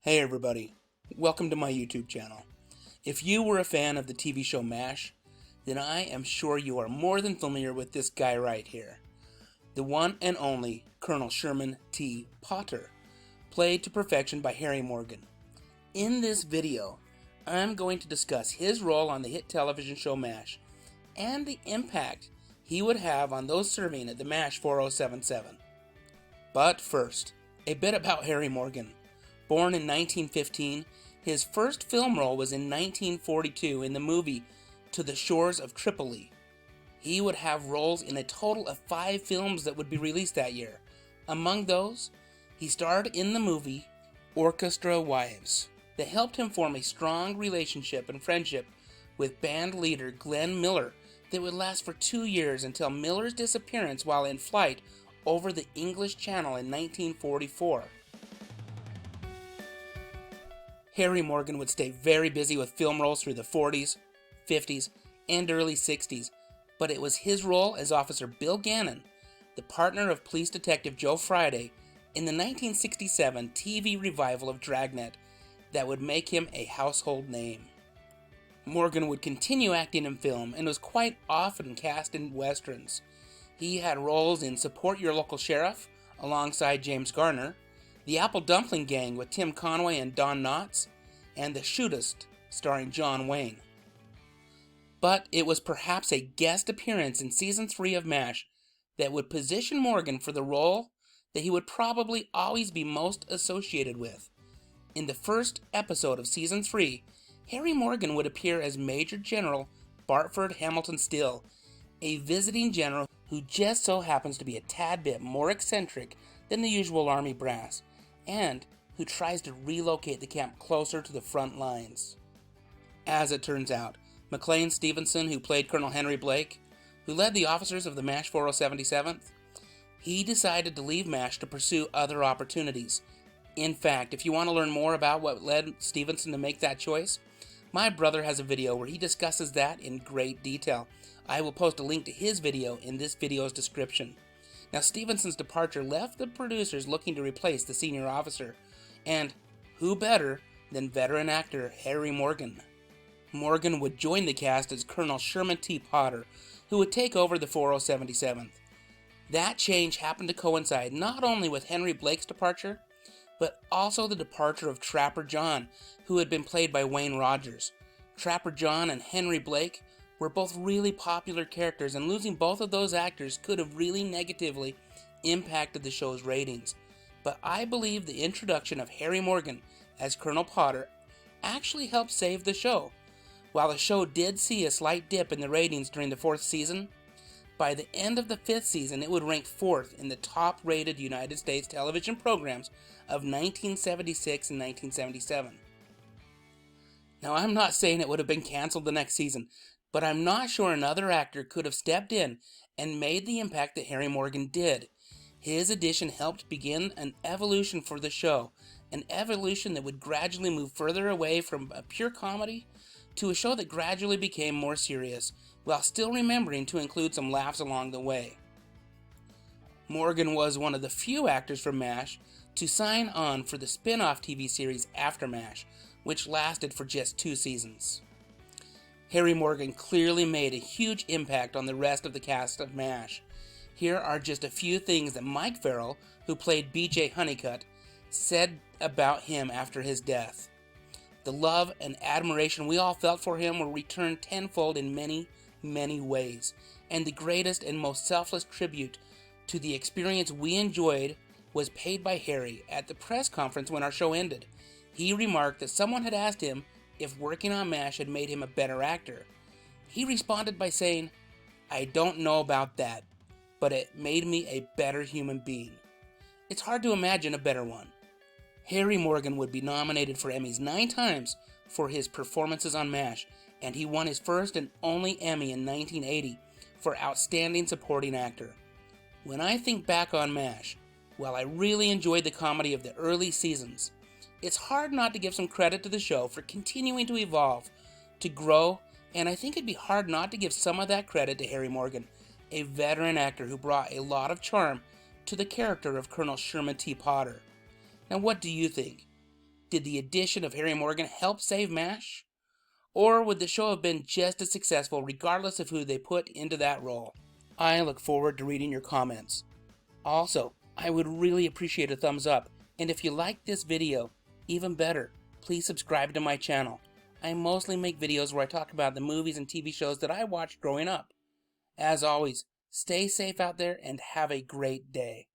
Hey everybody, welcome to my YouTube channel. If you were a fan of the TV show MASH, then I am sure you are more than familiar with this guy right here. The one and only Colonel Sherman T. Potter, played to perfection by Harry Morgan. In this video, I'm going to discuss his role on the hit television show MASH and the impact he would have on those serving at the MASH 4077. But first, a bit about Harry Morgan. Born in 1915, his first film role was in 1942 in the movie To the Shores of Tripoli. He would have roles in a total of 5 films that would be released that year. Among those, he starred in the movie Orchestra Wives that helped him form a strong relationship and friendship with band leader Glenn Miller that would last for 2 years until Miller's disappearance while in flight over the English Channel in 1944. Harry Morgan would stay very busy with film roles through the 40s, 50s, and early 60s, but it was his role as Officer Bill Gannon, the partner of police detective Joe Friday, in the 1967 TV revival of Dragnet that would make him a household name. Morgan would continue acting in film and was quite often cast in westerns. He had roles in Support Your Local Sheriff alongside James Garner, The Apple Dumpling Gang with Tim Conway and Don Knotts, and The Shootist starring John Wayne. But it was perhaps a guest appearance in Season 3 of MASH that would position Morgan for the role that he would probably always be most associated with. In the first episode of Season 3, Harry Morgan would appear as Major General Bartford Hamilton Still, a visiting general who just so happens to be a tad bit more eccentric than the usual Army brass, and who tries to relocate the camp closer to the front lines. As it turns out, McLean Stevenson, who played Colonel Henry Blake, who led the officers of the MASH 4077th, he decided to leave MASH to pursue other opportunities. In fact, if you want to learn more about what led Stevenson to make that choice, my brother has a video where he discusses that in great detail. I will post a link to his video in this video's description. Now, Stevenson's departure left the producers looking to replace the senior officer, and who better than veteran actor Harry Morgan? Morgan would join the cast as Colonel Sherman T. Potter, who would take over the 4077th. That change happened to coincide not only with Henry Blake's departure, but also the departure of Trapper John, who had been played by Wayne Rogers. Trapper John and Henry Blake were both really popular characters, and losing both of those actors could have really negatively impacted the show's ratings. But I believe the introduction of Harry Morgan as Colonel Potter actually helped save the show. While the show did see a slight dip in the ratings during the 4th season, by the end of the 5th season it would rank 4th in the top-rated United States television programs of 1976 and 1977. Now, I'm not saying it would have been canceled the next season, but I'm not sure another actor could have stepped in and made the impact that Harry Morgan did. His addition helped begin an evolution for the show, an evolution that would gradually move further away from a pure comedy to a show that gradually became more serious, while still remembering to include some laughs along the way. Morgan was one of the few actors from MASH to sign on for the spin-off TV series After MASH, which lasted for just 2 seasons. Harry Morgan clearly made a huge impact on the rest of the cast of MASH. Here are just a few things that Mike Farrell, who played B.J. Honeycutt, said about him after his death. The love and admiration we all felt for him were returned tenfold in many, many ways, and the greatest and most selfless tribute to the experience we enjoyed was paid by Harry at the press conference when our show ended. He remarked that someone had asked him if working on MASH had made him a better actor. He responded by saying, "I don't know about that, but it made me a better human being." It's hard to imagine a better one. Harry Morgan would be nominated for Emmys 9 times for his performances on MASH, and he won his first and only Emmy in 1980 for Outstanding Supporting Actor. When I think back on MASH, while I really enjoyed the comedy of the early seasons, it's hard not to give some credit to the show for continuing to evolve, to grow, and I think it'd be hard not to give some of that credit to Harry Morgan, a veteran actor who brought a lot of charm to the character of Colonel Sherman T. Potter. Now, what do you think? Did the addition of Harry Morgan help save MASH? Or would the show have been just as successful regardless of who they put into that role? I look forward to reading your comments. Also, I would really appreciate a thumbs up, and if you like this video, even better, please subscribe to my channel. I mostly make videos where I talk about the movies and TV shows that I watched growing up. As always, stay safe out there and have a great day.